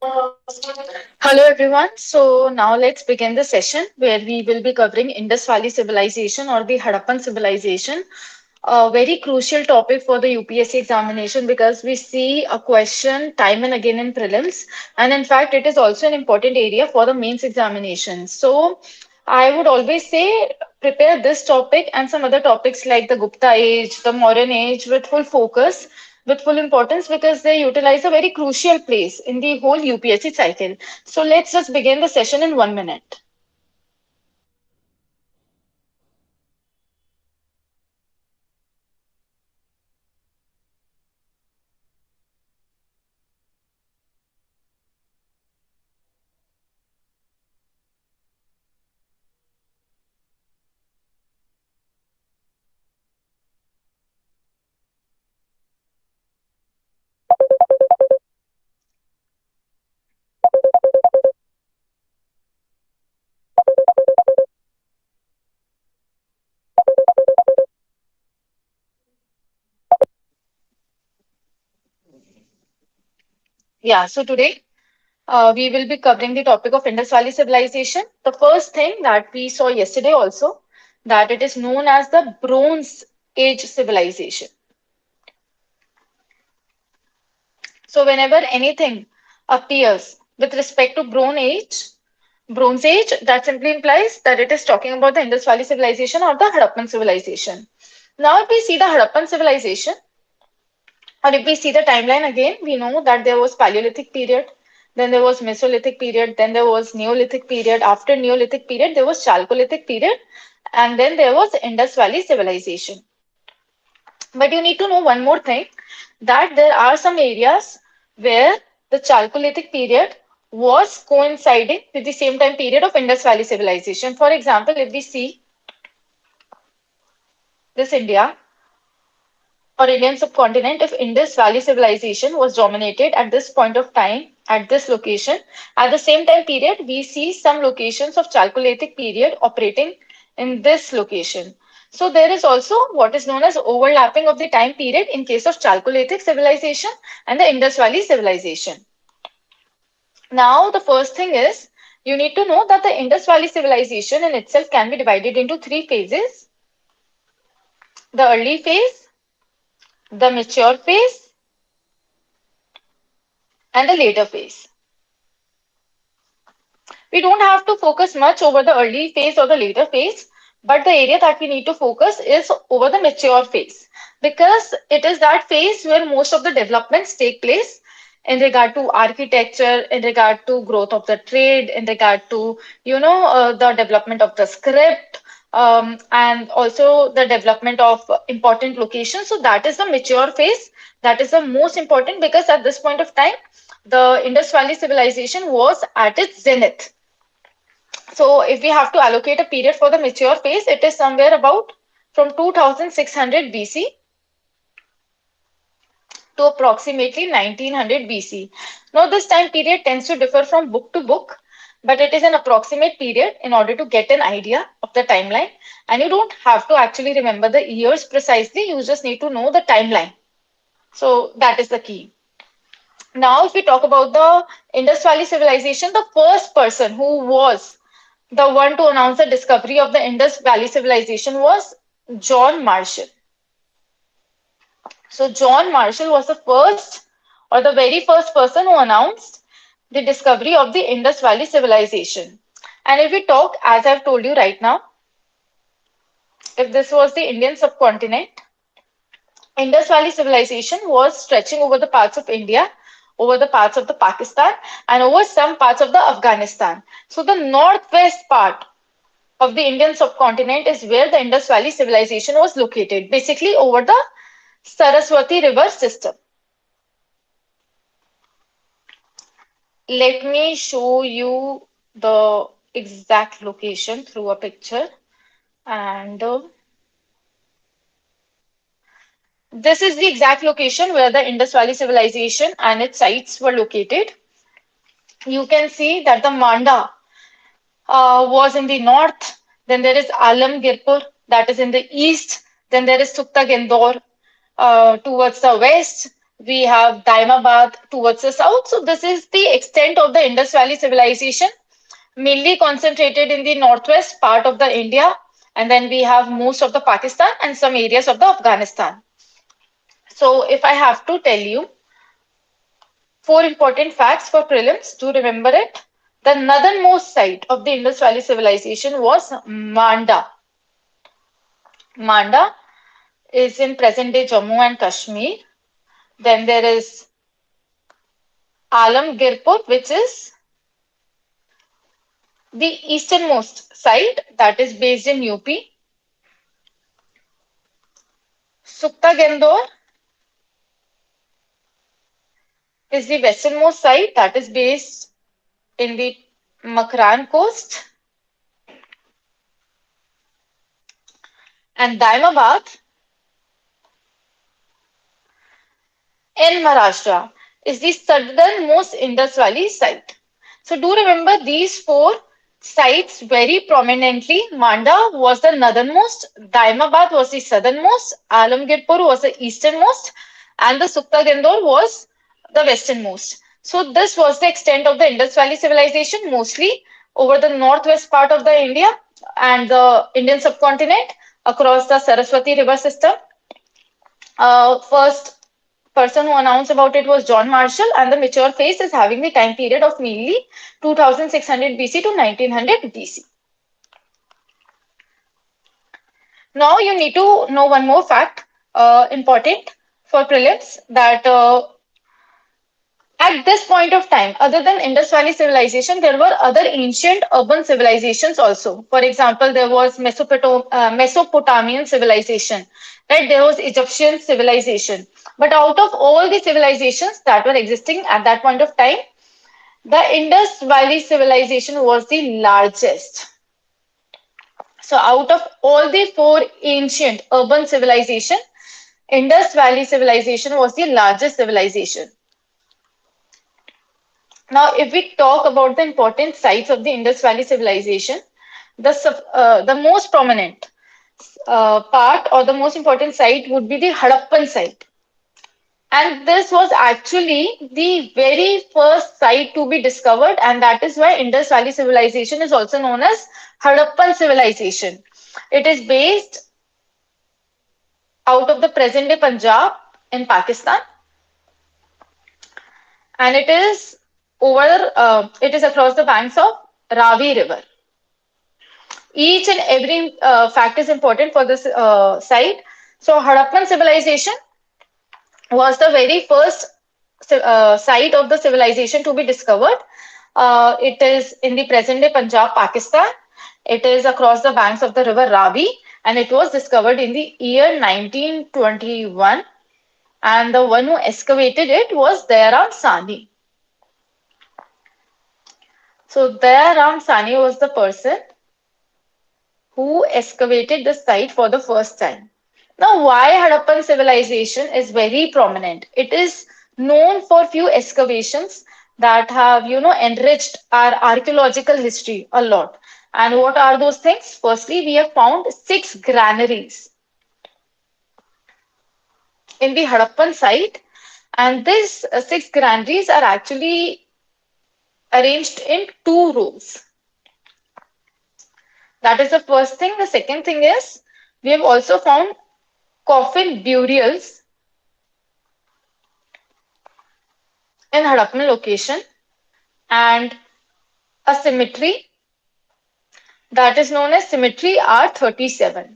Hello everyone. So now let's begin the session where we will be covering Indus Valley Civilization or the Harappan Civilization. A very crucial topic for the UPSC examination because we see a question time and again in prelims, and in fact it is also an important area for the mains examination. So I would always say prepare this topic and some other topics like the Gupta age, the modern age with full focus, with full importance because they utilize a very crucial place in the whole UPSC cycle. So let's just begin the session in 1 minute. Yeah, so today we will be covering the topic of Indus Valley civilization. The first thing that we saw yesterday also that it is known as the Bronze Age civilization. So whenever anything appears with respect to Bronze Age, that simply implies that it is talking about the Indus Valley civilization or the Harappan civilization. Now, if we see the Harappan civilization, or if we see the timeline again, we know that there was Paleolithic period, then there was Mesolithic period, then there was Neolithic period. After Neolithic period, there was Chalcolithic period, and then there was Indus Valley civilization. But you need to know one more thing that there are some areas where the Chalcolithic period was coinciding with the same time period of Indus Valley civilization. For example, if we see this India or Indian subcontinent, if Indus Valley civilization was dominated at this point of time, at this location, at the same time period, we see some locations of Chalcolithic period operating in this location. So there is also what is known as overlapping of the time period in case of Chalcolithic civilization and the Indus Valley civilization. Now, the first thing is you need to know that the Indus Valley civilization in itself can be divided into three phases: the early phase, the mature phase, and the later phase. We don't have to focus much over the early phase or the later phase, but the area that we need to focus is over the mature phase because it is that phase where most of the developments take place in regard to architecture, in regard to growth of the trade, in regard to the development of the script, and also the development of important locations. So that is the mature phase. That is the most important because at this point of time, the Indus Valley civilization was at its zenith. So if we have to allocate a period for the mature phase, it is somewhere about from 2600 BC to approximately 1900 BC. Now, this time period tends to differ from book to book, but it is an approximate period in order to get an idea of the timeline. And you don't have to actually remember the years precisely, you just need to know the timeline. So that is the key. Now, if we talk about the Indus Valley civilization, the first person who was the one to announce the discovery of the Indus Valley civilization was John Marshall. So, John Marshall was the first or the very first person who announced the discovery of the Indus Valley civilization. And if we talk, as I've told you right now, if this was the Indian subcontinent, Indus Valley civilization was stretching over the parts of India, over the parts of the Pakistan, and over some parts of the Afghanistan. So the northwest part of the Indian subcontinent is where the Indus Valley civilization was located, basically over the Saraswati river system. Let me show you the exact location through a picture. And this is the exact location where the Indus Valley civilization and its sites were located. You can see that the Manda was in the north. Then there is Alamgirpur, that is in the east. Then there is Sukta Gendor towards the west. We have Daimabad towards the south. So this is the extent of the Indus Valley civilization, mainly concentrated in the northwest part of the India. And then we have most of the Pakistan and some areas of the Afghanistan. So if I have to tell you four important facts for prelims to remember it, the northernmost site of the Indus Valley civilization was Manda. Manda is in present day Jammu and Kashmir. Then there is Alamgirpur, which is the easternmost site that is based in UP. Sukta Gendor is the westernmost site that is based in the Makran coast. And Daimabad in Maharashtra is the southernmost Indus Valley site. So do remember these four sites very prominently. Manda was the northernmost, Daimabad was the southernmost, Alamgirpur was the easternmost, and the Sukta Gendor was the westernmost. So this was the extent of the Indus Valley civilization, mostly over the northwest part of the India and the Indian subcontinent across the Saraswati river system. First person who announced about it was John Marshall, and the mature phase is having the time period of mainly 2600 BC to 1900 BC. Now you need to know one more fact, important for prelims, that at this point of time, other than Indus Valley civilization, there were other ancient urban civilizations also. For example, there was Mesopotamian civilization, right? There was Egyptian civilization. But out of all the civilizations that were existing at that point of time, the Indus Valley civilization was the largest. So out of all the four ancient urban civilization, Indus Valley civilization was the largest civilization. Now, if we talk about the important sites of the Indus Valley civilization, the most prominent part or the most important site would be the Harappan site. And this was actually the very first site to be discovered, and that is why Indus Valley civilization is also known as Harappan civilization. It is based out of the present day Punjab in Pakistan, and it is across the banks of Ravi River. Each and every fact is important for this site. So Harappan civilization was the very first site of the civilization to be discovered. It is in the present day Punjab, Pakistan. It is across the banks of the river Ravi, and it was discovered in the year 1921. And the one who excavated it was Dayaram Sani. So Dayaram Sani was the person who excavated the site for the first time. Now, why Harappan civilization is very prominent? It is known for few excavations that have, enriched our archaeological history a lot. And what are those things? Firstly, we have found 6 granaries in the Harappan site, and these 6 granaries are actually arranged in 2 rows. That is the first thing. The second thing is we have also found coffin burials in Harappan location and a cemetery that is known as cemetery R37.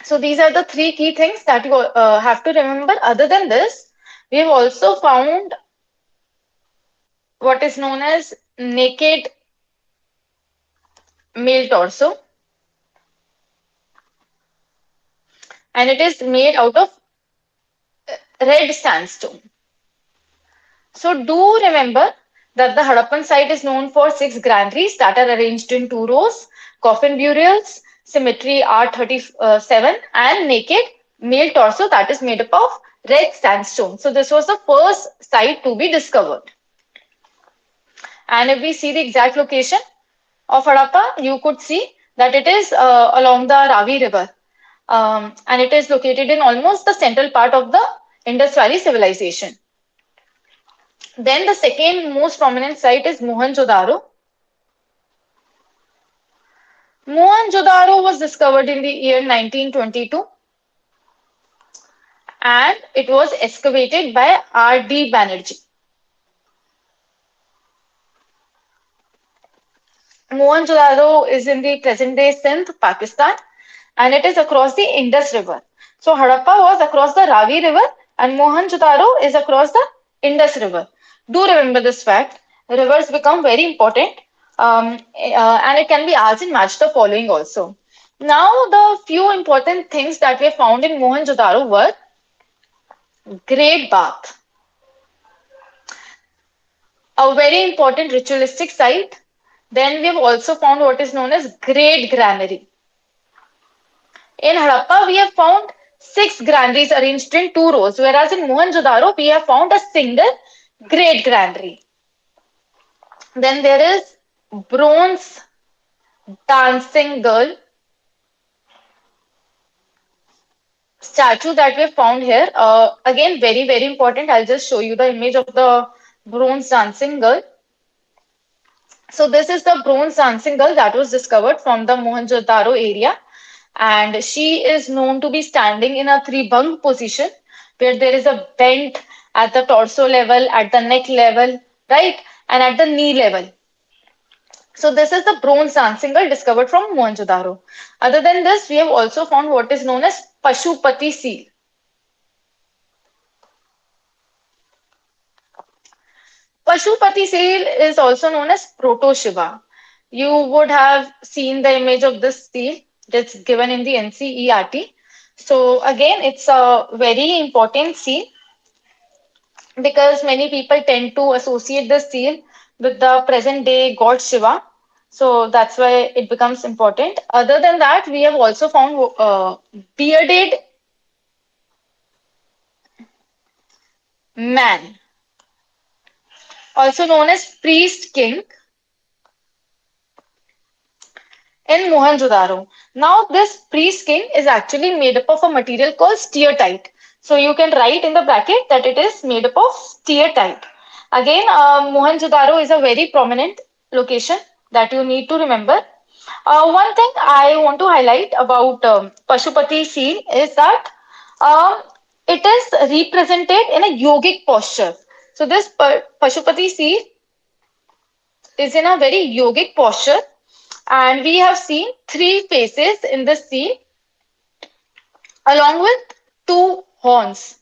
So these are the 3 key things that you have to remember. Other than this, we have also found what is known as naked male torso, and it is made out of red sandstone. So do remember that the Harappan site is known for 6 granaries that are arranged in 2 rows, coffin burials, cemetery R37, and naked male torso that is made up of red sandstone. So this was the first site to be discovered. And if we see the exact location of Harappa, you could see that it is along the Ravi River. And it is located in almost the central part of the Indus Valley civilization. Then the second most prominent site is Mohenjo-daro. Mohenjo-daro was discovered in the year 1922 and it was excavated by R.D. Banerjee. Mohenjo-daro is in the present-day Sindh, Pakistan, and it is across the Indus River. So Harappa was across the Ravi River, and Mohenjo-daro is across the Indus River. Do remember this fact. Rivers become very important, and it can be asked in match the following also. Now, the few important things that we found in Mohenjo-daro were Great Bath, a very important ritualistic site. Then we have also found what is known as Great Granary. In Harappa, we have found 6 granaries arranged in 2 rows, whereas in Mohenjo-daro, we have found a single great granary. Then there is bronze dancing girl statue that we have found here. Again, very, very important. I'll just show you the image of the bronze dancing girl. So this is the bronze dancing girl that was discovered from the Mohenjo-daro area. And she is known to be standing in a tribhang position where there is a bend at the torso level, at the neck level, right? And at the knee level. So this is the bronze dancing girl discovered from Mohenjo-daro. Other than this, we have also found what is known as Pashupati seal. Pashupati seal is also known as Proto-Shiva. You would have seen the image of this seal that's given in the NCERT. So again, it's a very important seal because many people tend to associate the seal with the present day god Shiva. So that's why it becomes important. Other than that, we have also found bearded man, also known as priest king, in Mohenjo-daro. Now, this priest king is actually made up of a material called steatite. So you can write in the bracket that it is made up of steatite. Again, Mohenjo-daro is a very prominent location that you need to remember. One thing I want to highlight about Pashupati seal is that it is represented in a yogic posture. So this Pashupati seal is in a very yogic posture, and we have seen 3 faces in the seal along with 2 horns.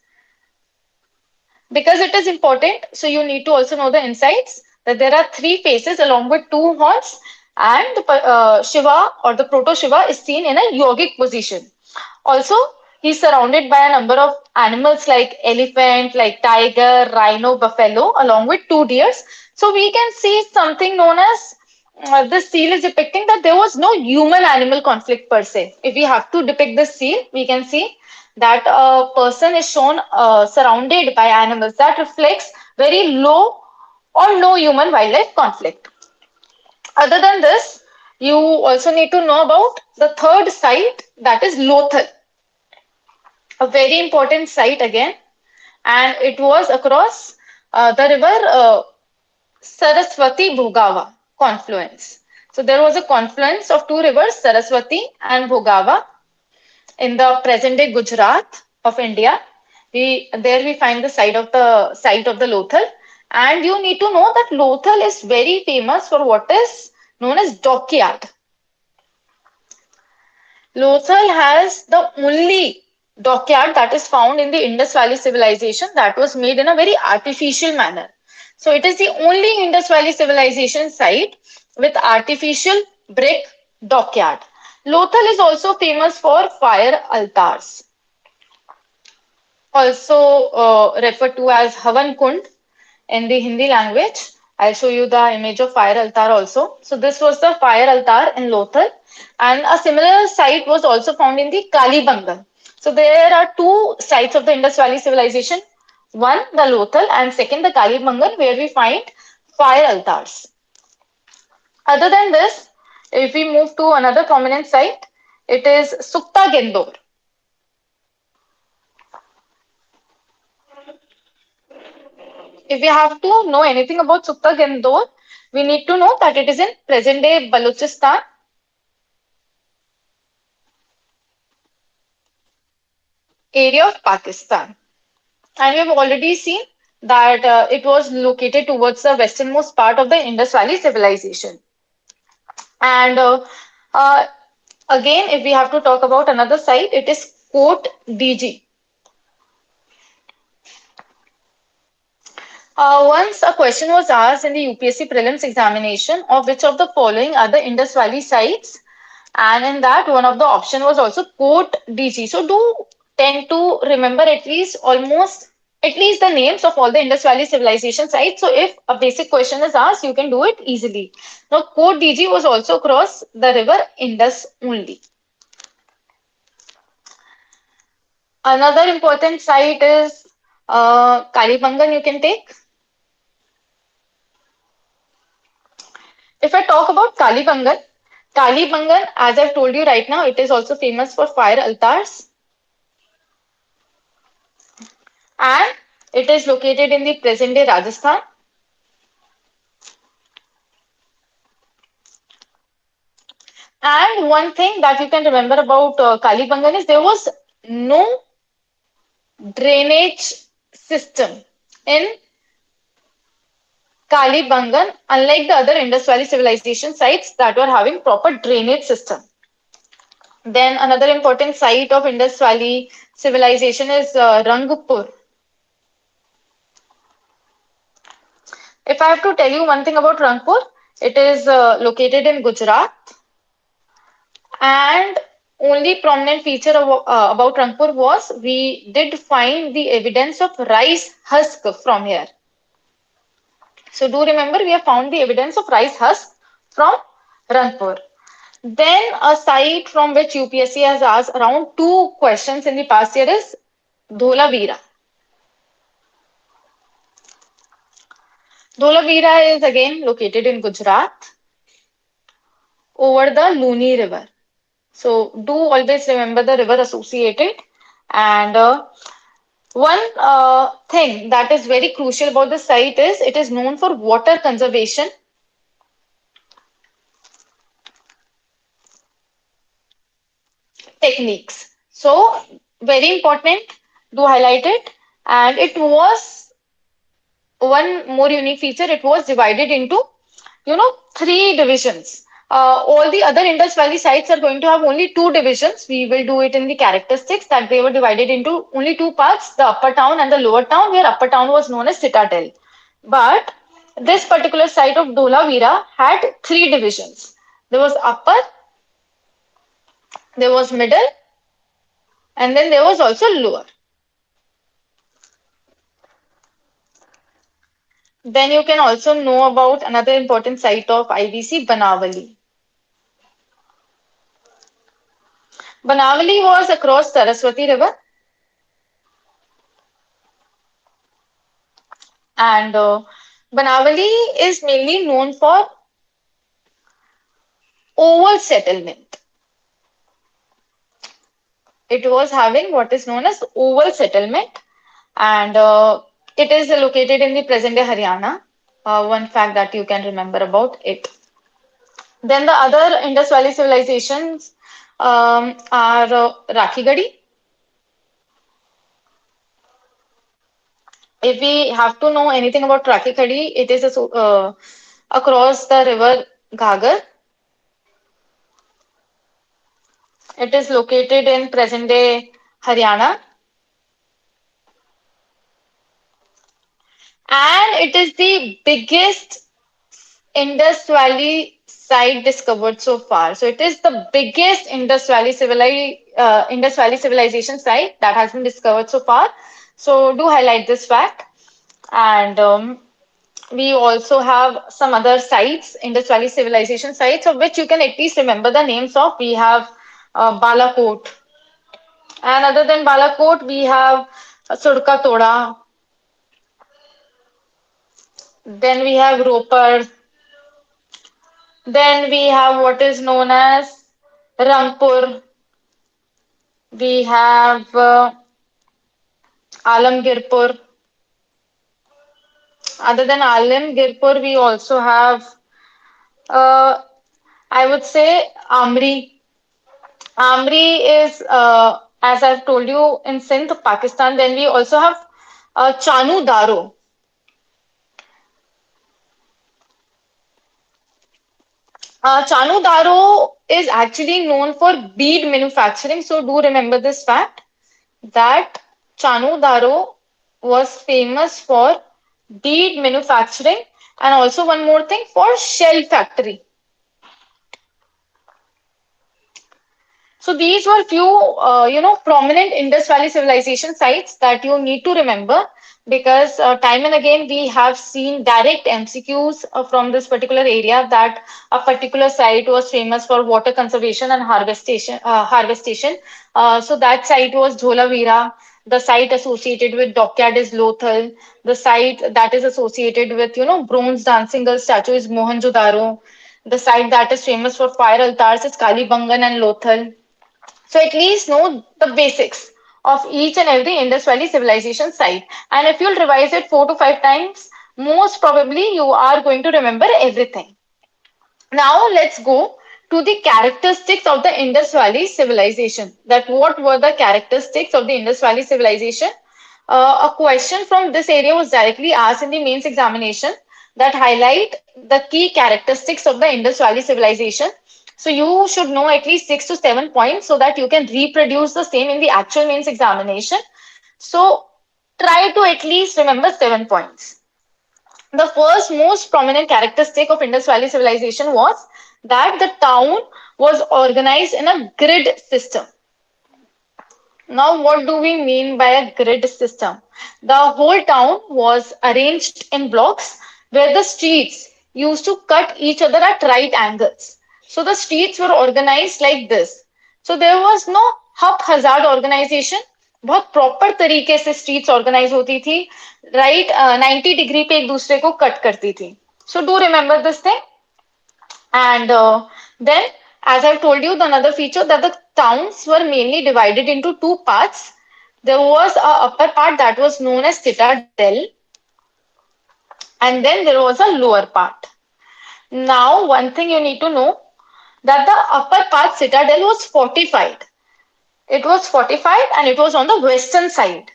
Because it is important, so you need to also know the insights that there are 3 faces along with 2 horns, and the Shiva or the Proto Shiva is seen in a yogic position. Also, he is surrounded by a number of animals like elephant, like tiger, rhino, buffalo, along with 2 deers. So we can see something known as the seal is depicting that there was no human-animal conflict per se. If we have to depict the seal, we can see that a person is shown surrounded by animals. That reflects very low or no human-wildlife conflict. Other than this, you also need to know about the third site, that is Lothal. A very important site again, and it was across the river Saraswati Bhogava confluence. So there was a confluence of 2 rivers, Saraswati and Bhogava, in the present day Gujarat of India. There we find the site of the Lothal, and you need to know that Lothal is very famous for what is known as dockyard. Lothal has the only dockyard that is found in the Indus Valley civilization that was made in a very artificial manner. So it is the only Indus Valley civilization site with artificial brick dockyard. Lothal is also famous for fire altars, also referred to as Havan Kund in the Hindi language. I'll show you the image of fire altar also. So this was the fire altar in Lothal, and a similar site was also found in the Kalibangan. So there are 2 sites of the Indus Valley civilization. One, the Lothal, and second, the Kalibangan, where we find fire altars. Other than this, if we move to another prominent site, it is Sukta Gendor. if we have to know anything about Sukta Gandor, we need to know that it is in present day Balochistan, area of Pakistan. And we have already seen that it was located towards the westernmost part of the Indus Valley civilization. And uh, again, if we have to talk about another site, it is Fort DG. Once a question was asked in the UPSC prelims examination of which of the following are the Indus Valley sites, and in that one of the option was also Fort DG. So do tend to remember at least the names of all the Indus Valley civilization sites. So if a basic question is asked, you can do it easily. Now Fort DG was also across the river Indus only. Another important site is Kalibangan you can take. If I talk about Kalibangan, Kalibangan, as I've told you right now, it is also famous for fire altars and it is located in the present day Rajasthan. And one thing that you can remember about Kalibangan is there was no drainage system in Kalibangan, unlike the other Indus Valley civilization sites that were having proper drainage system. Then another important site of Indus Valley civilization is Rangpur. If I have to tell you one thing about Rangpur, it is located in Gujarat, and only prominent feature about Rangpur was we did find the evidence of rice husk from here. So do remember we have found the evidence of rice husk from Rangpur. Then a site from which UPSC has asked around 2 questions in the past year is Dholavira. Dholavira is again located in Gujarat over the Luni River. So do always remember the river associated. And one thing that is very crucial about the site is it is known for water conservation techniques. So very important to highlight it. And it was one more unique feature. It was divided into 3 divisions. All the other Indus Valley sites are going to have only 2 divisions. We will do it in the characteristics that they were divided into only 2 parts, the upper town and the lower town, where upper town was known as Citadel. But this particular site of Dholavira had 3 divisions. There was upper, there was middle, and then there was also lower. Then you can also know about another important site of IBC, Banavali. Banavali was across Saraswati River, and Banavali is mainly known for oval settlement. It was having what is known as oval settlement, and it is located in the present day Haryana. One fact that you can remember about it. Then the other Indus Valley civilizations are Rakhigadi. If we have to know anything about Rakhigadi, it is across the river Ghagar. It is located in present day Haryana. And it is the biggest Indus Valley site discovered so far. So it is the biggest Indus Valley civilization site that has been discovered so far. So do highlight this fact. And we also have some other sites, Indus Valley civilization sites, of which you can at least remember the names of. We have Balakot. And other than Balakot, we have Sudka Toda. Then we have Ropar. Then we have what is known as Rangpur. We have Alamgirpur. Other than Alim, Girpur, we also have, uh, I would say, Amri. Amri is, as I've told you, in Sindh, Pakistan. Then we also have Chanu Daro. Chanu Daro is actually known for bead manufacturing. So do remember this fact that Chanu Daro was famous for bead manufacturing and also one more thing for shell factory. So these were few, prominent Indus Valley civilization sites that you need to remember because time and again we have seen direct MCQs from this particular area that a particular site was famous for water conservation and harvestation. So that site was Dholavira. The site associated with dockyard is Lothal. The site that is associated with bronze dancing girl statue is Mohenjo-daro. The site that is famous for fire altars is Kalibangan and Lothal. So at least know the basics of each and every Indus Valley civilization site. And if you'll revise it 4 to 5 times, most probably you are going to remember everything. Now let's go to the characteristics of the Indus Valley civilization. That what were the characteristics of the Indus Valley civilization? A question from this area was directly asked in the mains examination that highlight the key characteristics of the Indus Valley civilization. So you should know at least 6 to 7 points so that you can reproduce the same in the actual mains examination. So try to at least remember 7 points. The first most prominent characteristic of Indus Valley civilization was that the town was organized in a grid system. Now, what do we mean by a grid system? The whole town was arranged in blocks where the streets used to cut each other at right angles. So the streets were organized like this. So there was no haphazard organization. बहुत proper तरीके से streets organise होती थी right 90 degree पे एक दूसरे को cut करती थी so do remember this thing and then, as I've told you, the another feature that the towns were mainly divided into two parts. There was a upper part that was known as citadel, and then there was a lower part. Now, one thing you need to know that the upper part citadel was fortified. It was fortified and it was on the western side.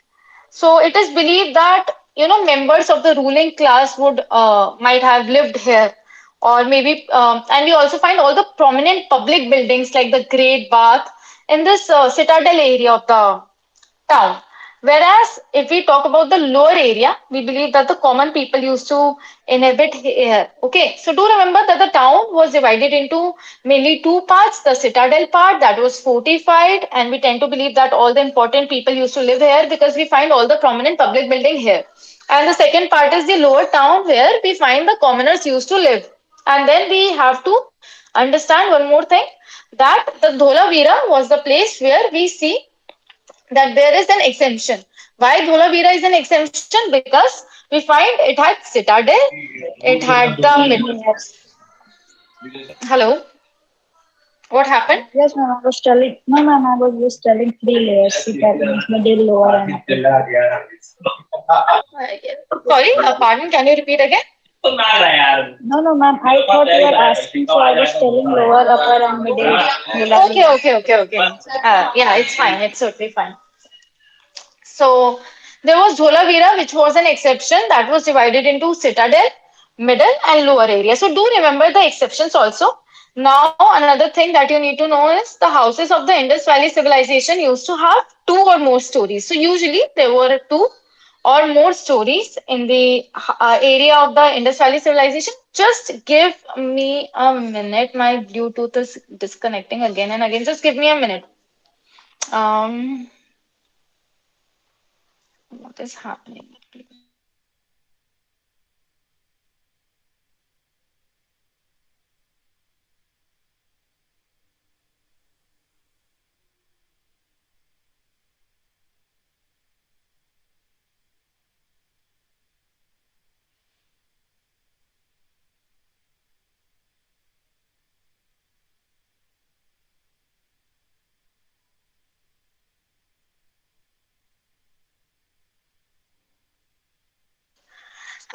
So it is believed that members of the ruling class would might have lived here, or maybe and we also find all the prominent public buildings like the Great Bath in this citadel area of the town. Whereas if we talk about the lower area, we believe that the common people used to inhabit here. Okay, so do remember that the town was divided into mainly two parts. The citadel part that was fortified, and we tend to believe that all the important people used to live here because we find all the prominent public building here. And the second part is the lower town where we find the commoners used to live. And then we have to understand one more thing that the Dholavira was the place where we see that there is an exemption. Why Dholavira is an exemption? Because we find it had citadel, it had the Yes. hello. What happened? Yes, ma'am. I was telling. No, ma'am. I was just telling three layers. That means middle, lower, and upper. Sorry, pardon. Can you repeat again? No, no, ma'am. I thought you were asking, so I was telling lower, upper, and middle. Okay. Yeah, it's fine. It's totally fine. So there was Dholavira, which was an exception that was divided into citadel, middle, and lower area. So do remember the exceptions also. Now, another thing that you need to know is the houses of the Indus Valley civilization used to have two or more stories. So usually there were two or more stories in the area of the Indus Valley civilization. Just give me a minute. My Bluetooth is disconnecting again and again. Just give me a minute. Um, what is happening?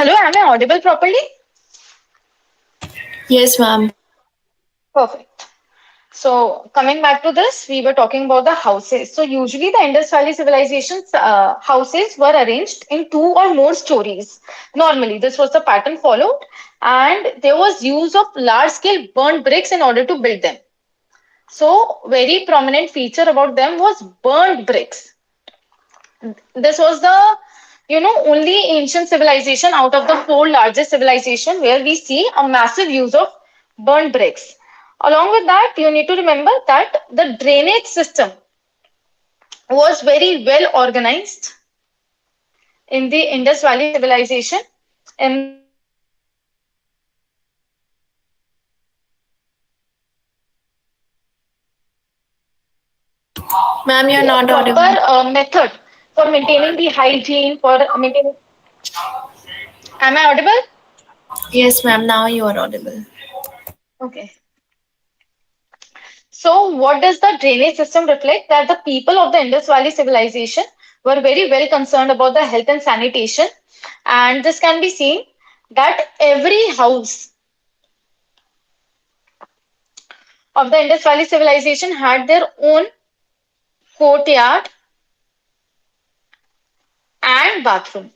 Hello, am I audible properly? Yes, ma'am. Perfect. So coming back to this, we were talking about the houses. So usually the Indus Valley civilization's houses were arranged in two or more stories. Normally, this was the pattern followed, and there was use of large-scale burnt bricks in order to build them. So very prominent feature about them was burnt bricks. This was the only ancient civilization out of the four largest civilization where we see a massive use of burnt bricks. Along with that, you need to remember that the drainage system was very well organized in the Indus Valley civilization. In the Indus Valley civilization, Ma'am, you're a not proper audible. method for maintaining the hygiene, for maintaining. Am I audible? Yes, ma'am. Now you are audible. Okay. So, what does the drainage system reflect? That the people of the Indus Valley civilization were very well concerned about the health and sanitation. And this can be seen that every house of the Indus Valley civilization had their own courtyard and bathroom.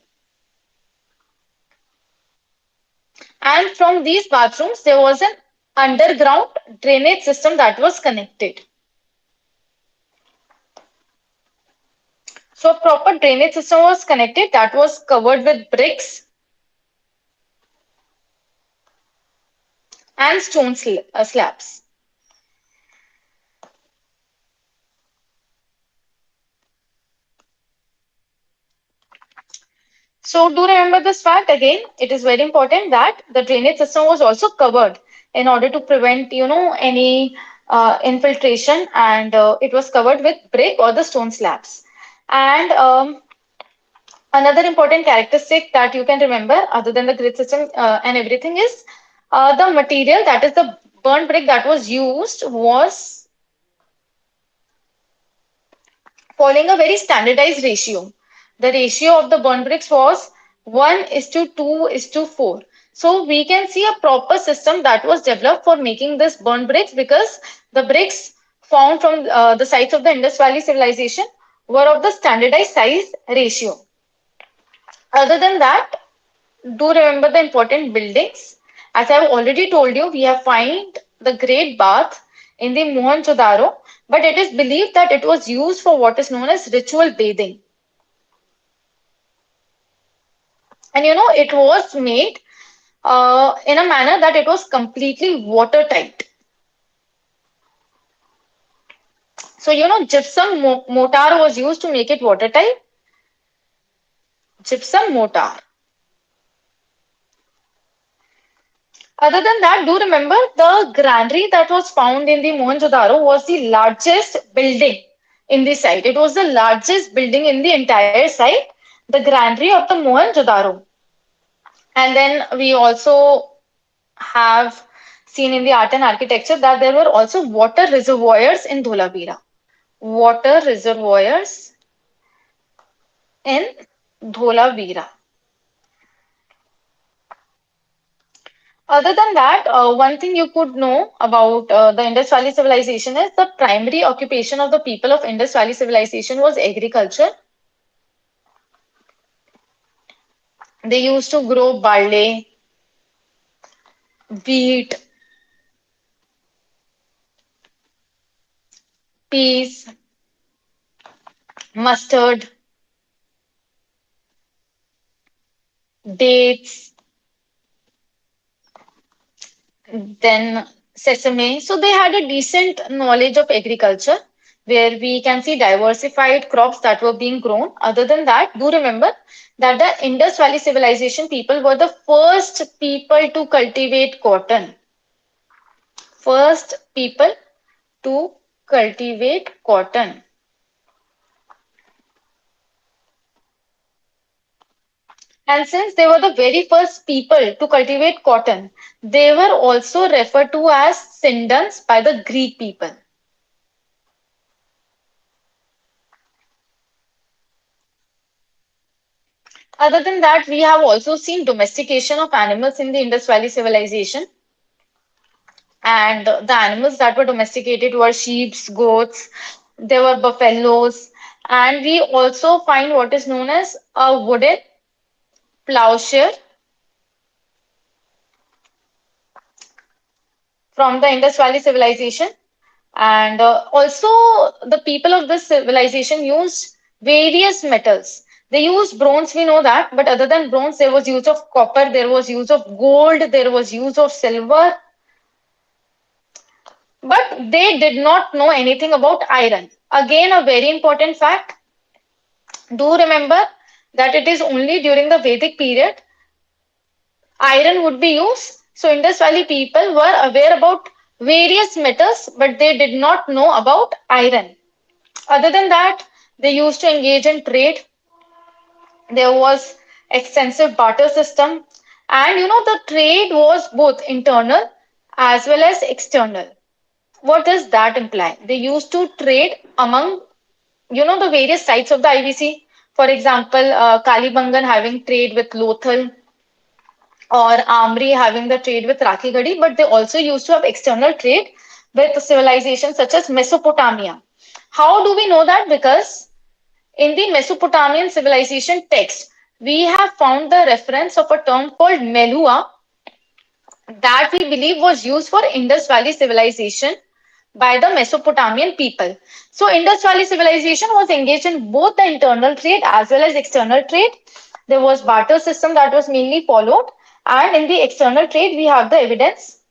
And from these bathrooms, there was an underground drainage system that was connected. So, a proper drainage system was connected that was covered with bricks and stone slabs. So do remember this fact again. It is very important that the drainage system was also covered in order to prevent, any infiltration, and it was covered with brick or the stone slabs. And another important characteristic that you can remember, other than the grid system and everything, is the material, that is the burnt brick that was used, was following a very standardized ratio. The ratio of the burn bricks was 1 is to 2 is to 4. So we can see a proper system that was developed for making this burn bricks, because the bricks found from the sites of the Indus Valley civilization were of the standardized size ratio. Other than that, do remember the important buildings. As I have already told you, we have found the Great Bath in the Mohenjo-daro, but it is believed that it was used for what is known as ritual bathing. And it was made in a manner that it was completely watertight. So, gypsum mortar was used to make it watertight. Gypsum mortar. Other than that, do remember the granary that was found in the Mohenjo-daro was the largest building in the site. It was the largest building in the entire site, the granary of the Mohenjo-daro. And then we also have seen in the art and architecture that there were also water reservoirs in Dholavira. Water reservoirs in Dholavira. Other than that, one thing you could know about the Indus Valley civilization is the primary occupation of the people of Indus Valley civilization was agriculture. They used to grow barley, wheat, peas, mustard, dates, then sesame. So they had a decent knowledge of agriculture, where we can see diversified crops that were being grown. Other than that, do remember that the Indus Valley civilization people were the first people to cultivate cotton. First people to cultivate cotton. And since they were the very first people to cultivate cotton, they were also referred to as Sindans by the Greek people. Other than that, we have also seen domestication of animals in the Indus Valley civilization. And the animals that were domesticated were sheep, goats, there were buffaloes, and we also find what is known as a wooden plowshare from the Indus Valley civilization. And also, the people of this civilization used various metals. They used bronze, we know that, but other than bronze, there was use of copper, there was use of gold, there was use of silver, but they did not know anything about iron. Again, a very important fact, do remember that it is only during the Vedic period iron would be used. So Indus Valley people were aware about various metals, but they did not know about iron. Other than that, they used to engage in trade. There was extensive barter system, and the trade was both internal as well as external. What does that imply? They used to trade among the various sites of the IBC. For example, Kalibangan having trade with Lothal, or Amri having the trade with Rakhigadi, but they also used to have external trade with civilizations such as Mesopotamia. How do we know that? Because in the Mesopotamian civilization text, we have found the reference of a term called Melua that we believe was used for Indus Valley civilization by the Mesopotamian people. So, Indus Valley civilization was engaged in both the internal trade as well as external trade. There was barter system that was mainly followed, and in the external trade, we have the evidence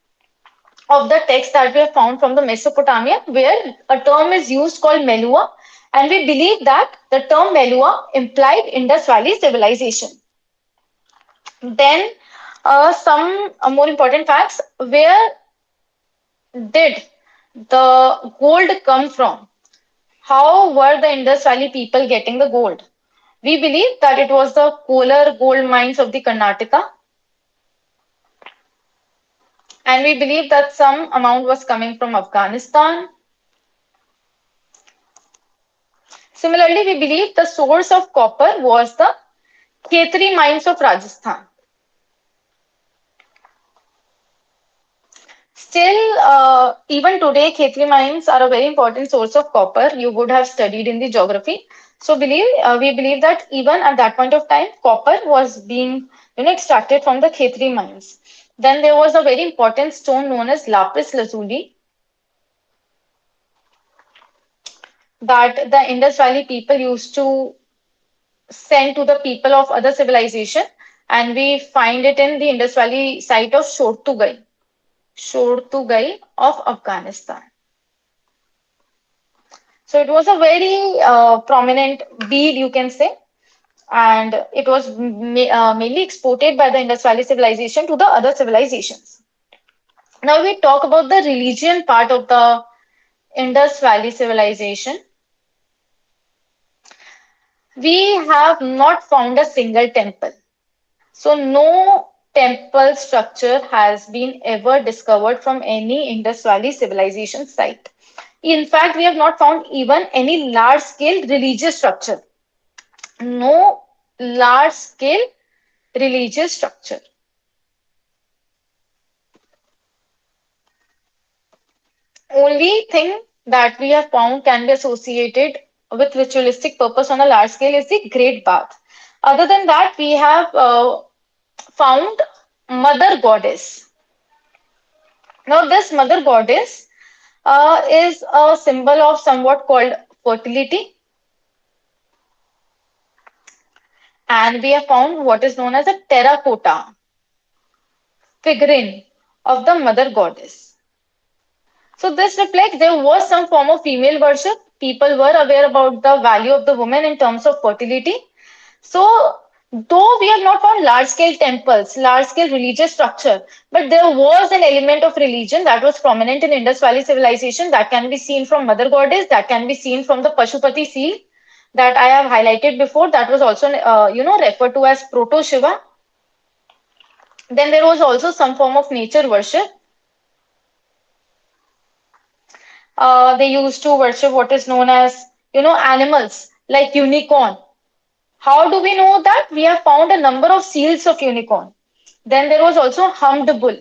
of the text that we have found from the Mesopotamia, where a term is used called Melua, and we believe that the term Melua implied Indus Valley civilization. Then, some more important facts: where did the gold come from? How were the Indus Valley people getting the gold? We believe that it was the Kolar gold mines of the Karnataka, and we believe that some amount was coming from Afghanistan. Similarly, we believe the source of copper was the Khetri mines of Rajasthan. Still, even today, Khetri mines are a very important source of copper. You would have studied in the geography. So, we believe that even at that point of time, copper was being extracted from the Khetri mines. Then there was a very important stone known as lapis lazuli that the Indus Valley people used to send to the people of other civilization, and we find it in the Indus Valley site of Shortugai of Afghanistan. So it was a very prominent bead, you can say, and it was mainly exported by the Indus Valley civilization to the other civilizations. Now we talk about the religion part of the Indus Valley civilization. We have not found a single temple. So no temple structure has been ever discovered from any Indus Valley civilization site. In fact, we have not found even any large scale religious structure. No large scale religious structure. Only thing that we have found can be associated with ritualistic purpose on a large scale is the Great Bath. Other than that, we have found Mother Goddess. Now, this Mother Goddess is a symbol of somewhat called fertility, and we have found what is known as a terracotta figurine of the Mother Goddess. So this reflects there was some form of female worship. People were aware about the value of the woman in terms of fertility. So though we have not found large scale temples, large scale religious structure, but there was an element of religion that was prominent in Indus Valley civilization that can be seen from Mother Goddess, that can be seen from the Pashupati seal that I have highlighted before, that was also referred to as Proto Shiva. Then there was also some form of nature worship. They used to worship what is known as animals like unicorn. How do we know that? We have found a number of seals of unicorn. Then there was also humped bull,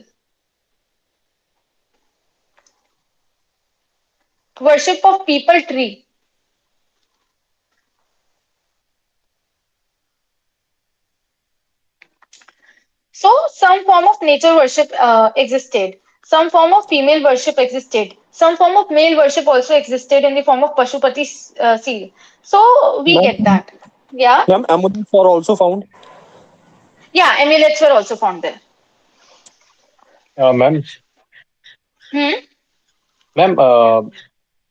worship of people tree. So some form of nature worship existed. Some form of female worship existed. Some form of male worship also existed in the form of Pashupati seal. So we Ma'am, get that. Yeah. ma'am, amulets are also found. Yeah, amulets were also found there. Ma'am, Hmm? ma'am,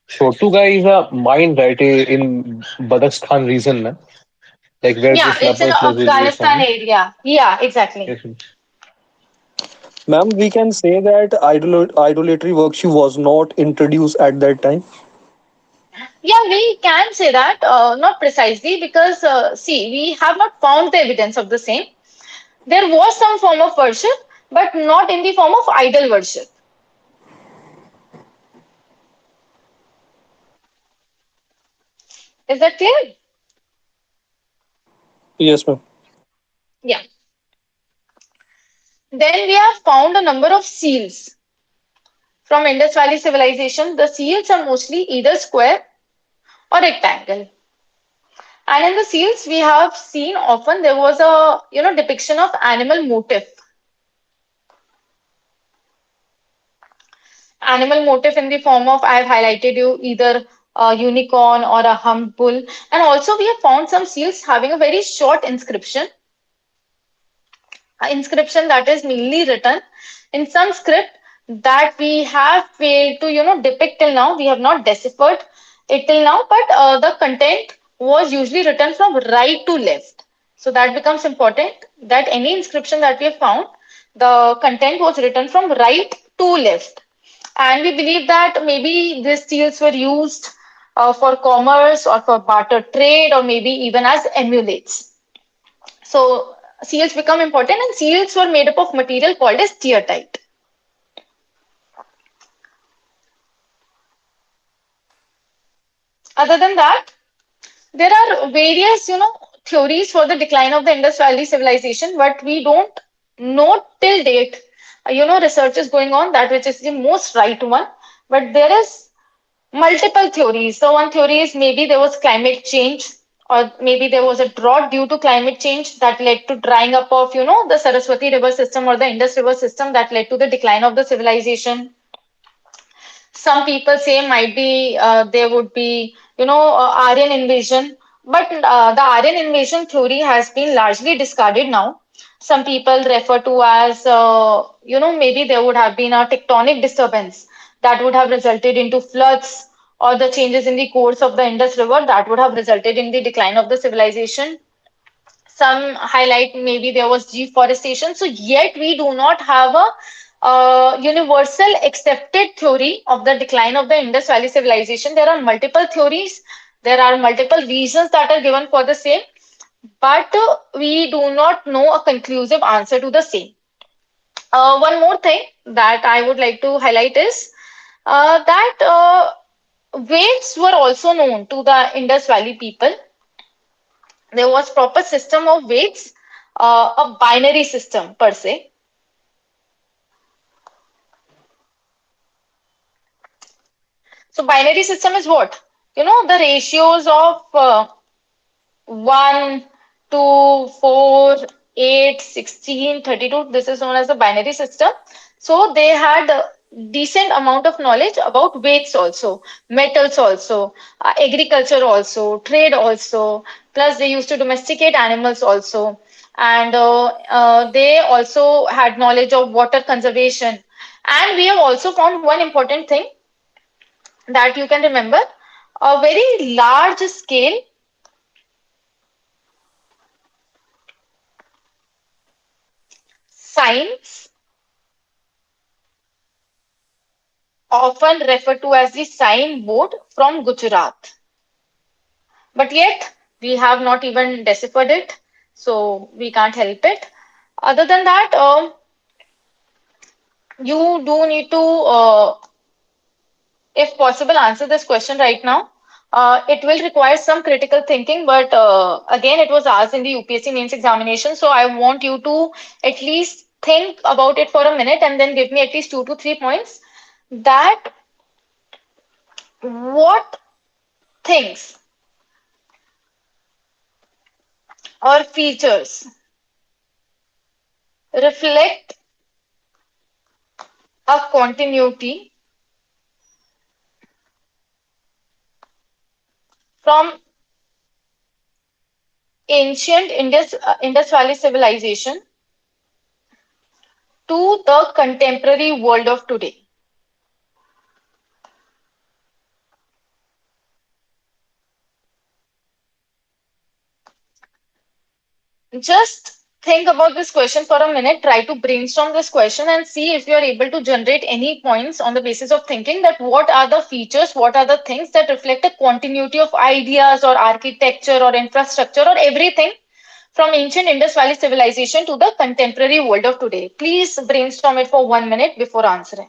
Shotuga is a mine right in Badakhshan region, ma'am. Like where Yeah, this it's in weapons is Afghanistan found. area. Yeah, exactly. Yes, ma'am. Ma'am, we can say that idolatry worship was not introduced at that time. Yeah, we can say that, not precisely because, see, we have not found the evidence of the same. There was some form of worship, but not in the form of idol worship. Is that clear? Yes, ma'am. Yeah. Then we have found a number of seals from Indus Valley civilization. The seals are mostly either square or rectangle. And in the seals, we have seen often there was a depiction of animal motif. Animal motif in the form of I have highlighted you either a unicorn or a humped bull. And also we have found some seals having a very short inscription, inscription that is mainly written in some script that we have failed to depict till now. We have not deciphered it till now, but the content was usually written from right to left. So that becomes important, that any inscription that we have found, the content was written from right to left. And we believe that maybe these seals were used for commerce or for barter trade or maybe even as amulets. So seals become important, and seals were made up of material called as steatite. Other than that, there are various, theories for the decline of the Indus Valley civilization, but we don't know till date. Research is going on that which is the most right one, but there is multiple theories. So one theory is maybe there was climate change, or maybe there was a drought due to climate change that led to drying up of, the Saraswati river system or the Indus river system that led to the decline of the civilization. Some people say might be there would be, Aryan invasion, but the Aryan invasion theory has been largely discarded now. Some people refer to as, maybe there would have been a tectonic disturbance that would have resulted into floods or the changes in the course of the Indus River that would have resulted in the decline of the civilization. Some highlight maybe there was deforestation. So yet we do not have a universal accepted theory of the decline of the Indus Valley civilization. There are multiple theories. There are multiple reasons that are given for the same, but we do not know a conclusive answer to the same. One more thing that I would like to highlight is that weights were also known to the Indus Valley people. There was proper system of weights, a binary system per se. So binary system is what? The ratios of 1, 2, 4, 8, 16, 32. This is known as the binary system. So they had a decent amount of knowledge about weights also, metals also, agriculture also, trade also. Plus they used to domesticate animals also. And they also had knowledge of water conservation. And we have also found one important thing that you can remember, a very large scale signs, often referred to as the sign board from Gujarat. But yet, we have not even deciphered it, so we can't help it. Other than that, you do need to, if possible, answer this question right now. It will require some critical thinking, but again, it was asked in the UPSC mains examination. So I want you to at least think about it for a minute and then give me at least 2 to 3 points. That what things or features reflect a continuity from ancient Indus Valley civilization to the contemporary world of today. Just think about this question for a minute, try to brainstorm this question and see if you are able to generate any points on the basis of thinking that what are the features, what are the things that reflect a continuity of ideas or architecture or infrastructure or everything from ancient Indus Valley civilization to the contemporary world of today. Please brainstorm it for 1 minute before answering.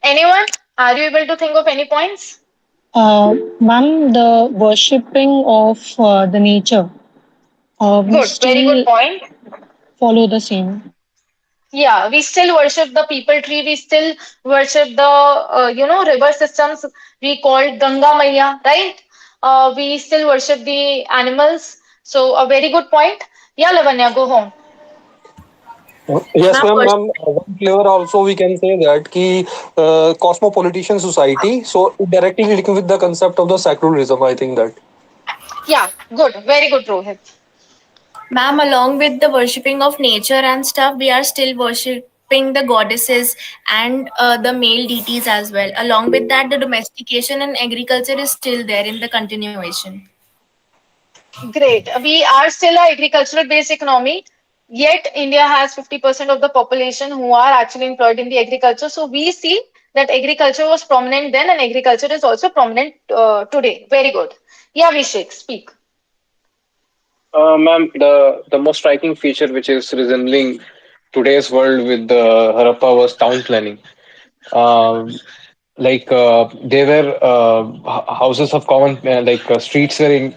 Anyone? Are you able to think of any points? Ma'am, the worshipping of the nature, we Good, very good still point. follow the same. Yeah, we still worship the people tree. We still worship the river systems we call Ganga Maya, right? We still worship the animals. So a very good point. Yeah, Lavanya, go home. Yes, Ma'am, ma'am. Ma'am, one flavor also we can say that ki cosmopolitan society. So it directly linking with the concept of the secularism. I think that. Yeah, good, very good, Rohit. ma'am, along with the worshipping of nature and stuff, we are still worshipping the goddesses and the male deities as well. Along with that, the domestication and agriculture is still there in the continuation. Great. We are still a agricultural based economy. Yet India has 50% of the population who are actually employed in the agriculture. So we see that agriculture was prominent then and agriculture is also prominent today. Very good. Yeah, Vishek, speak. Ma'am, the most striking feature which is resembling today's world with the Harappa was town planning. Um, they were houses of common, streets were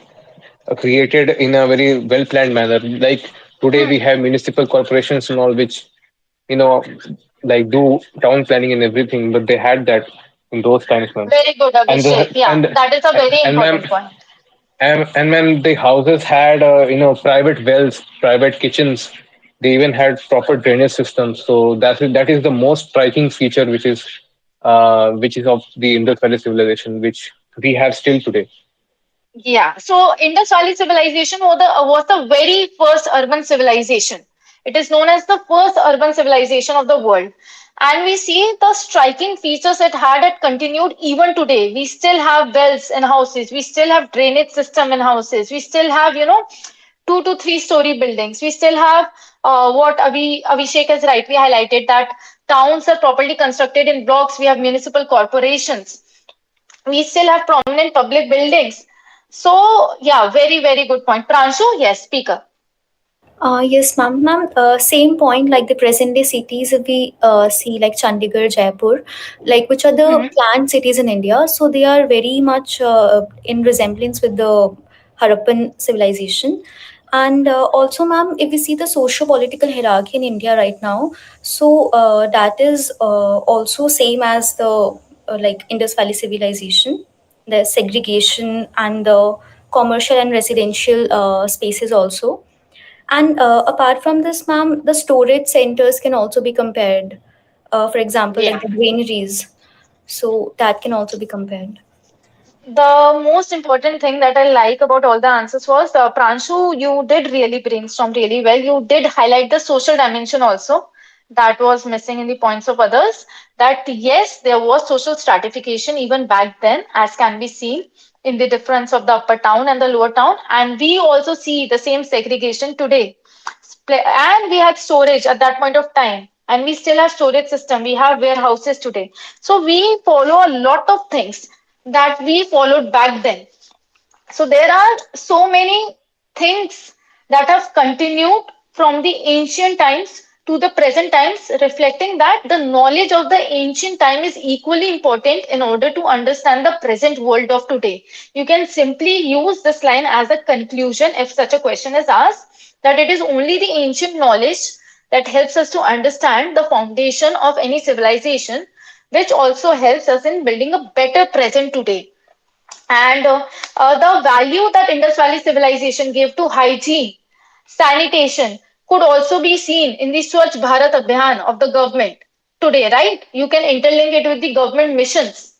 created in a very well planned manner. Like today, we Hmm. have municipal corporations and all, which you know, do town planning and everything, but they had that in those times, ma'am. Very good, And Abhishek. the Yeah, that is a very and ma'am, important point. and when the houses had private wells, private kitchens, they even had proper drainage systems. So that is the most striking feature, which is of the Indus Valley civilization, which we have still today. Yeah, so Indus Valley civilization was the very first urban civilization. It is known as the first urban civilization of the world. And we see the striking features it had it continued even today. We still have wells in houses. We still have drainage system in houses. We still have, 2 to 3 story buildings. We still have what Abhishek has rightly highlighted that towns are properly constructed in blocks. We have municipal corporations. We still have prominent public buildings. So, yeah, very, very good point. Pranshu, yes, speaker. Yes, ma'am. Ma'am, same point like the present day cities we see like Chandigarh, Jaipur, like which are the Hmm. planned cities in India. So they are very much in resemblance with the Harappan civilization. And also, ma'am, if we see the socio-political hierarchy in India right now, so that is also same as the like Indus Valley civilization, the segregation and the commercial and residential spaces also. And apart from this, ma'am, the storage centers can also be compared. For example, like Yeah. the granaries. So that can also be compared. The most important thing that I like about all the answers was Pranshu, you did really brainstorm really well. You did highlight the social dimension also that was missing in the points of others. That yes, there was social stratification even back then, as can be seen in the difference of the upper town and the lower town. And we also see the same segregation today. And we had storage at that point of time. And we still have storage system. We have warehouses today. So we follow a lot of things that we followed back then. So there are so many things that have continued from the ancient times to the present times, reflecting that the knowledge of the ancient time is equally important in order to understand the present world of today. You can simply use this line as a conclusion if such a question is asked, that it is only the ancient knowledge that helps us to understand the foundation of any civilization, which also helps us in building a better present today. And the value that Indus Valley civilization gave to hygiene, sanitation could also be seen in the Swachh Bharat Abhiyan of the government today, right? You can interlink it with the government missions.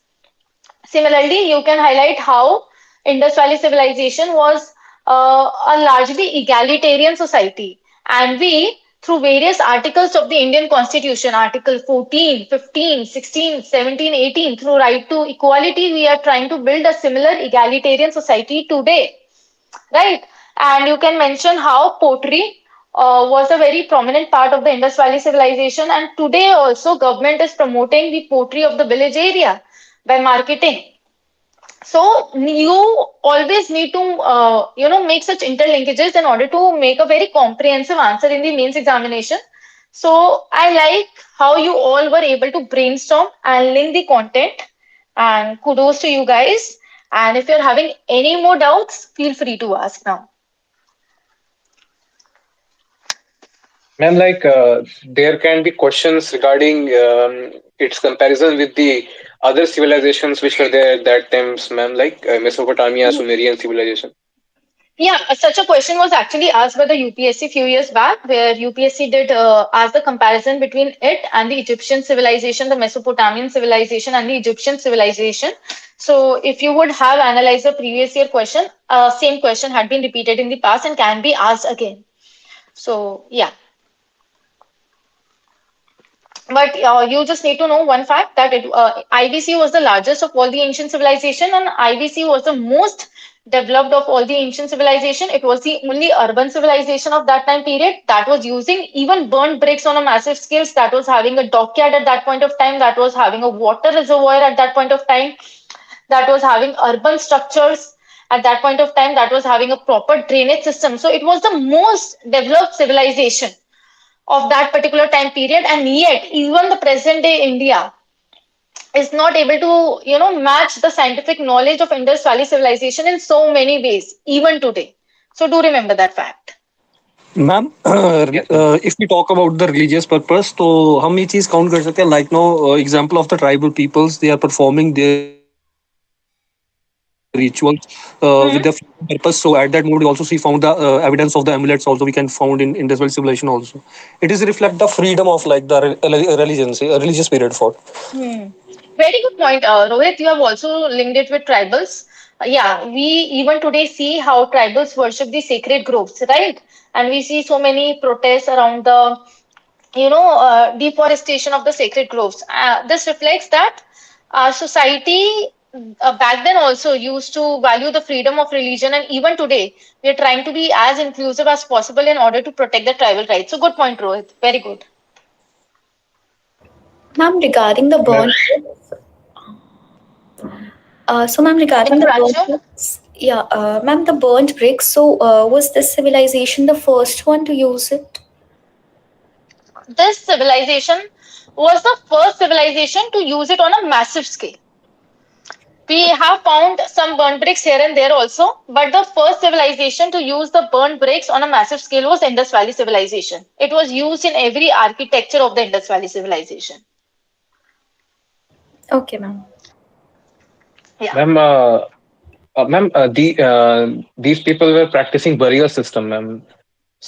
Similarly, you can highlight how Indus Valley civilization was a largely egalitarian society. And we, through various articles of the Indian Constitution, Article 14, 15, 16, 17, 18, through right to equality, we are trying to build a similar egalitarian society today, right? And you can mention how pottery was a very prominent part of the Indus Valley civilization. And today also, government is promoting the pottery of the village area by marketing. So you always need to make such interlinkages in order to make a very comprehensive answer in the mains examination. So I like how you all were able to brainstorm and link the content, and kudos to you guys. And if you're having any more doubts, feel free to ask now. Ma'am, there can be questions regarding its comparison with the other civilizations which were there at that times, ma'am, like Mesopotamia, Sumerian civilization. Yeah, such a question was actually asked by the UPSC few years back, where UPSC did ask the comparison between it and the Egyptian civilization, the Mesopotamian civilization, and the Egyptian civilization. So, if you would have analyzed the previous year question, same question had been repeated in the past and can be asked again. So, yeah. But you just need to know one fact that IBC was the largest of all the ancient civilization, and IBC was the most developed of all the ancient civilization. It was the only urban civilization of that time period that was using even burnt bricks on a massive scale, that was having a dockyard at that point of time, that was having a water reservoir at that point of time, that was having urban structures at that point of time, that was having a proper drainage system. So it was the most developed civilization of that particular time period, and yet even the present day India is not able to match the scientific knowledge of Indus Valley civilization in so many ways even today. So do remember that fact. Ma'am Yes, ma'am. if we talk about the religious purpose, तो हम ये चीज count कर सकते हैं, like no example of the tribal peoples, they are performing their rituals with their purpose. So at that moment we also see found the evidence of the amulets also we can found in Indus Valley civilization also. It is reflect the freedom of like the religion, say, a religious period for. Hmm. Very good point, Rohit. You have also linked it with tribals. Yeah, we even today see how tribals worship the sacred groves, right? And we see so many protests around the deforestation of the sacred groves. This reflects that our society back then also used to value the freedom of religion, and even today we are trying to be as inclusive as possible in order to protect the tribal rights. So, good point, Rohit. Very good. Ma'am, regarding the Ma'am, burnt ma'am, Yeah, regarding the burnt Pranjal? bricks, yeah, ma'am, the burnt bricks. So, was this civilization the first one to use it? This civilization was the first civilization to use it on a massive scale. We have found some burnt bricks here and there also, but the first civilization to use the burnt bricks on a massive scale was Indus Valley civilization. It was used in every architecture of the Indus Valley civilization. Okay, ma'am. Yeah. ma'am, these people were practicing burial system, ma'am. Yes,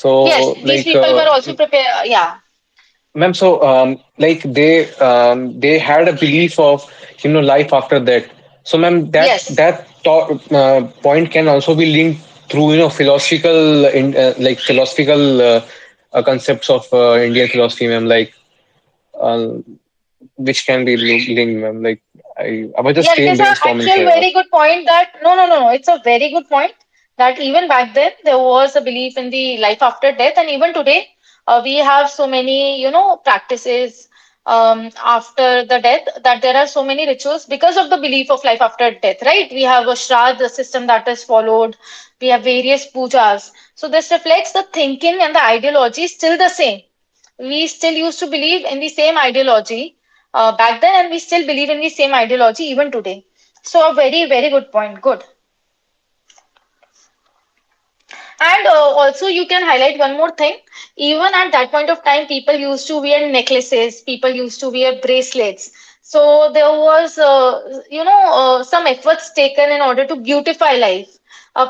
So, these people were also prepared. Yeah. ma'am, so they had a belief of life after that. So, ma'am, Yes. point can also be linked through philosophical concepts of Indian philosophy, ma'am, uh, which can be linked, ma'am. Like I was just Yeah, it is a brainstorming actual for you. very good point that no. It's a very good point that even back then there was a belief in the life after death, and even today we have so many practices after the death, that there are so many rituals because of the belief of life after death, right? We have a Shraddha system that is followed, we have various pujas. So this reflects the thinking and the ideology is still the same. We still used to believe in the same ideology back then, and we still believe in the same ideology even today. So, a very, very good point. Good. And also, you can highlight one more thing. Even at that point of time, people used to wear necklaces, people used to wear bracelets. So there was, some efforts taken in order to beautify life.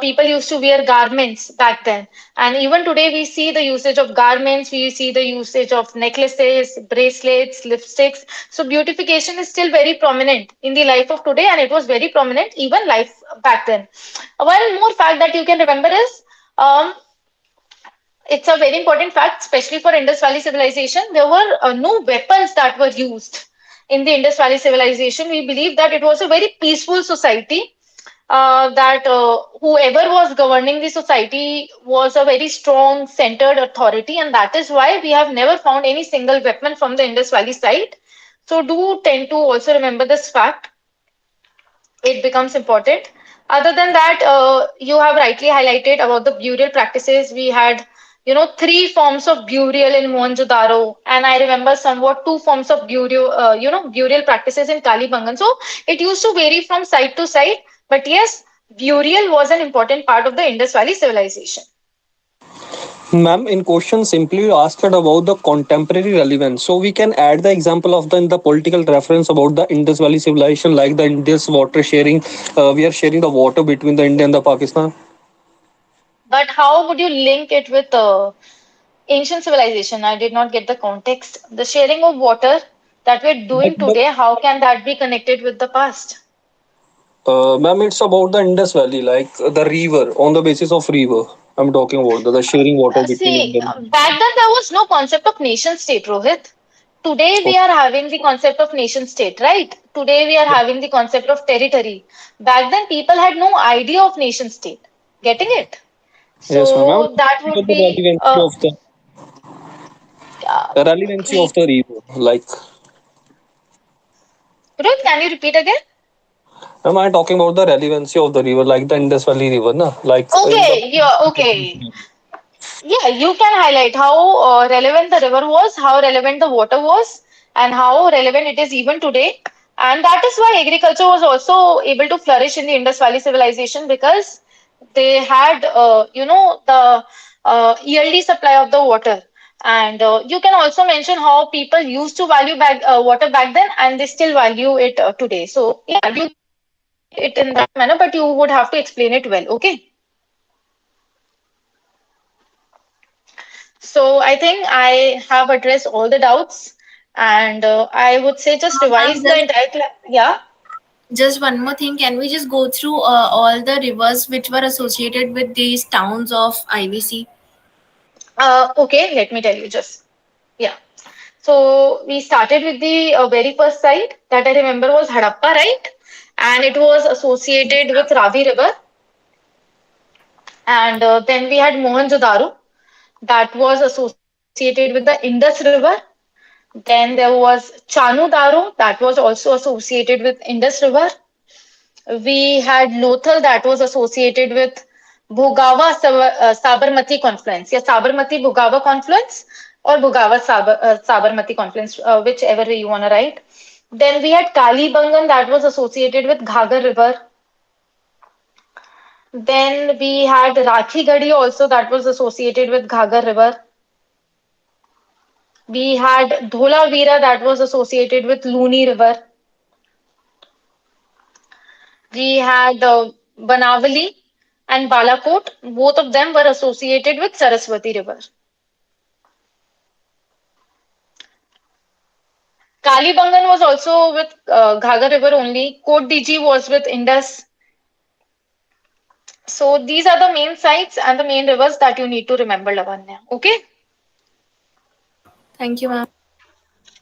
People used to wear garments back then. And even today, we see the usage of garments, we see the usage of necklaces, bracelets, lipsticks. So beautification is still very prominent in the life of today, and it was very prominent even life back then. One more fact that you can remember is um, it's a very important fact, especially for Indus Valley civilization. There were no weapons that were used in the Indus Valley civilization. We believe that it was a very peaceful society. That whoever was governing the society was a very strong, centered authority, and that is why we have never found any single weapon from the Indus Valley side. So, do tend to also remember this fact. It becomes important. Other than that, you have rightly highlighted about the burial practices. We had, three forms of burial in Mohenjo-daro, and I remember somewhat two forms of burial practices in Kalibangan. So it used to vary from site to site, but yes, burial was an important part of the Indus Valley civilization. Ma'am, in question simply asked about the contemporary relevance. So we can add the example of the political reference about the Indus Valley civilization, like the Indus water sharing. We are sharing the water between the India and the Pakistan. But how would you link it with ancient civilization? I did not get the context. The sharing of water that we're doing today, how can that be connected with the past? Ma'am, it's about the Indus Valley, like the river, on the basis of river. I'm talking about the sharing water between See, India. back then there was no concept of nation state, Rohit. Today we are having the concept of nation state, right? Today we are having the concept of territory. Back then people had no idea of nation state. Getting it? Yes, ma'am. I'm So that talking would about the be, uh, relevancy of the river. Like, Rohit, can you repeat again? am I talking about the relevancy of the river, like the Indus Valley River, na? Like in the Okay, yeah, okay. Yeah, you can highlight how relevant the river was, how relevant the water was, and how relevant it is even today. And that is why agriculture was also able to flourish in the Indus Valley civilization because they had, the yearly supply of the water. And you can also mention how people used to value water back then, and they still value it today. So yeah, you can highlight it in that manner, but you would have to explain it well. Okay. So I think I have addressed all the doubts, and I would say just Ma'am, revise the entire class. Yeah. just one more thing. Can we just go through all the rivers which were associated with these towns of IVC? Okay. Let me tell you just. Yeah. So we started with the very first site that I remember was Hadappa, right? And it was associated with Ravi River. And then we had Mohenjo-daro that was associated with the Indus River. Then there was Chanu-daro that was also associated with Indus River. We had Lothal that was associated with Sabarmati confluence. Yeah, Sabarmati Bhugava confluence or Sabarmati confluence, whichever way you want to write. Then we had Kalibangan that was associated with Ghagar River. Then we had Rakhigadi also that was associated with Ghagar River. We had Dholavira that was associated with Luni River. We had Banavali and Balakot. Both of them were associated with Saraswati River. Kalibangan was also with Ghagar River only. Kot Diji was with Indus. So these are the main sites and the main rivers that you need to remember, Lavanya. Okay? Thank you, ma'am.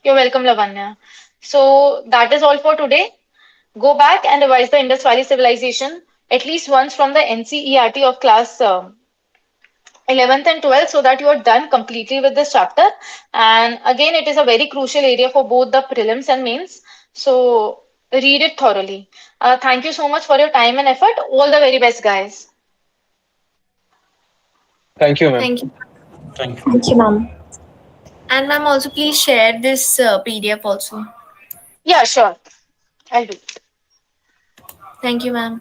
You're welcome, Lavanya. So that is all for today. Go back and revise the Indus Valley Civilization at least once from the NCERT of class 11th and 12th so that you are done completely with this chapter. And again, it is a very crucial area for both the prelims and mains. So read it thoroughly. Thank you so much for your time and effort. All the very best, guys. Thank you, ma'am. Thank you. Thank you. Thank you, ma'am. And ma'am, also please share this PDF also. Yeah, sure. I'll do it. Thank you, ma'am.